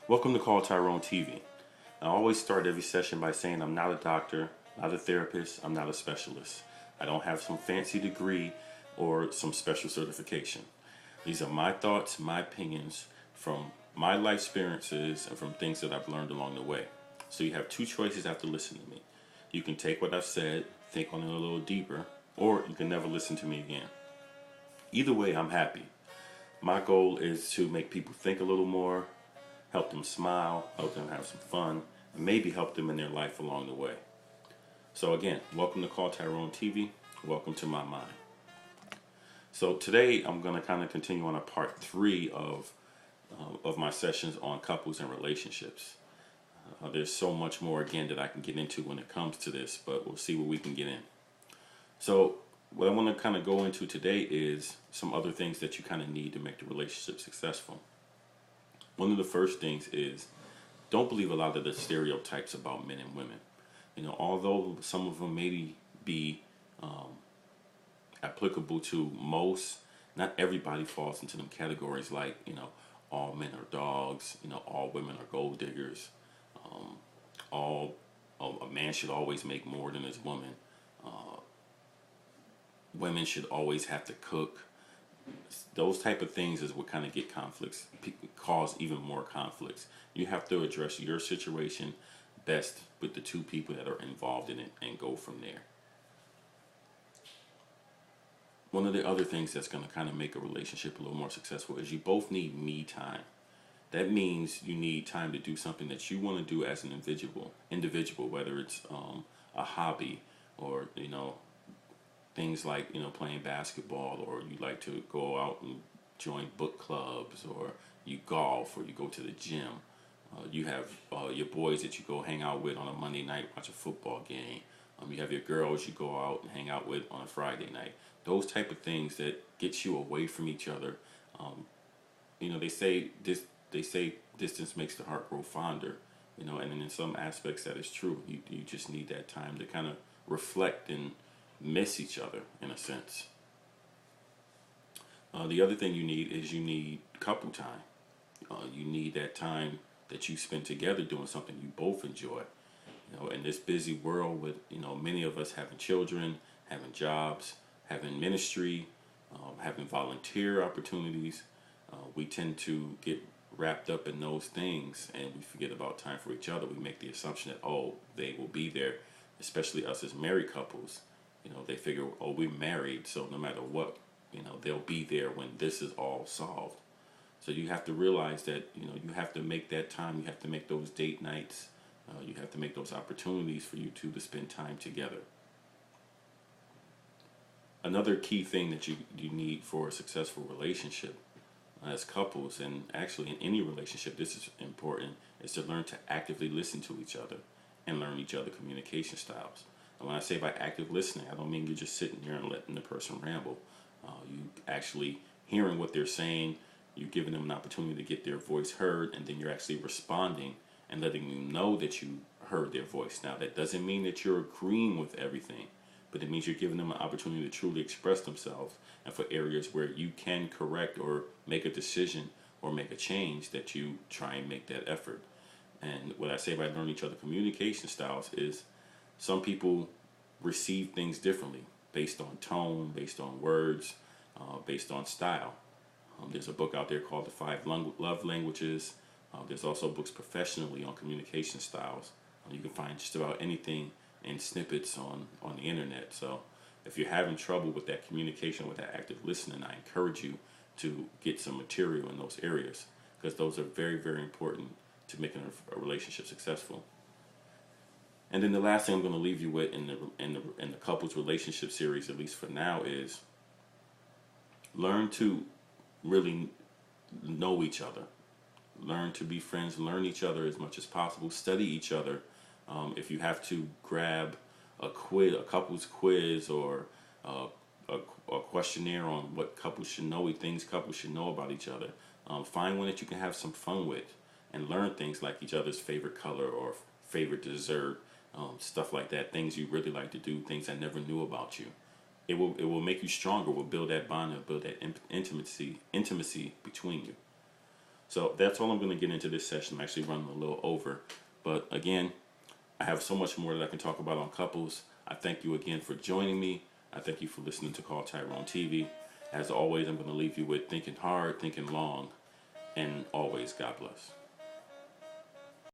Welcome to Call Tyrone TV. I always start every session by saying I'm not a doctor, not a therapist, I'm not a specialist. I don't have some fancy degree or some special certification. These are my thoughts, my opinions from my life experiences and from things that I've learned along the way. So you have two choices after listening to me. You can take what I've said, think on it a little deeper, or you can never listen to me again. Either way, I'm happy. My goal is to make people think a little more, help them smile, help them have some fun, and maybe help them in their life along the way. So again, welcome to Call Tyrone TV. Welcome to my mind. So today I'm going to kind of continue on a part 3 of my sessions on couples and relationships. There's so much more again that I can get into when it comes to this, but we'll see what we can get in. So what I want to kind of go into today is some other things that you kind of need to make the relationship successful. One of the first things is don't believe a lot of the stereotypes about men and women. Although some of them maybe be applicable to most, not everybody falls into them categories like, all men are dogs, all women are gold diggers, a man should always make more than his woman, women should always have to cook. Those type of things is what kind of get conflicts, cause even more conflicts. You have to address your situation best with the two people that are involved in it and go from there. One of the other things that's going to kind of make a relationship a little more successful is you both need me time. That means you need time to do something that you want to do as an individual, whether it's a hobby or things like playing basketball, or you like to go out and join book clubs, or you golf, or you go to the gym. You have your boys that you go hang out with on a Monday night, watch a football game. You have your girls you go out and hang out with on a Friday night. Those type of things that get you away from each other. They say distance makes the heart grow fonder. And in some aspects that is true. You just need that time to kind of reflect and miss each other in a sense. The other thing you need couple time. You need that time that you spend together doing something you both enjoy. In this busy world with many of us having children, having jobs, having ministry, having volunteer opportunities, we tend to get wrapped up in those things and we forget about time for each other. We make the assumption that they will be there, especially us as married couples. They figure, we're married, so no matter what, they'll be there when this is all solved. So you have to realize that, you have to make that time. You have to make those date nights. You have to make those opportunities for you two to spend time together. Another key thing that you need for a successful relationship as couples, and actually in any relationship, this is important, is to learn to actively listen to each other and learn each other's communication styles. And when I say by active listening, I don't mean you're just sitting there and letting the person ramble. You actually hearing what they're saying, you're giving them an opportunity to get their voice heard, and then you're actually responding and letting them know that you heard their voice. Now, that doesn't mean that you're agreeing with everything, but it means you're giving them an opportunity to truly express themselves, and for areas where you can correct or make a decision or make a change, that you try and make that effort. And what I say by learning each other's communication styles is some people receive things differently based on tone, based on words, based on style. There's a book out there called The 5 Love Languages. There's also books professionally on communication styles. You can find just about anything in snippets on the internet. So if you're having trouble with that communication, with that active listening, I encourage you to get some material in those areas, because those are very, very important to making a relationship successful. And then the last thing I'm going to leave you with in the couples relationship series, at least for now, is learn to really know each other. Learn to be friends. Learn each other as much as possible. Study each other. If you have to grab a couples quiz, or a questionnaire on what couples should know, things couples should know about each other, find one that you can have some fun with and learn things like each other's favorite color or favorite dessert. Stuff like that, things you really like to do, things I never knew about you. It will make you stronger. Will build that bond and build that intimacy between you. So that's all I'm going to get into this session. I'm actually running a little over. But again, I have so much more that I can talk about on couples. I thank you again for joining me. I thank you for listening to Call Tyrone TV. As always, I'm going to leave you with thinking hard, thinking long, and always God bless.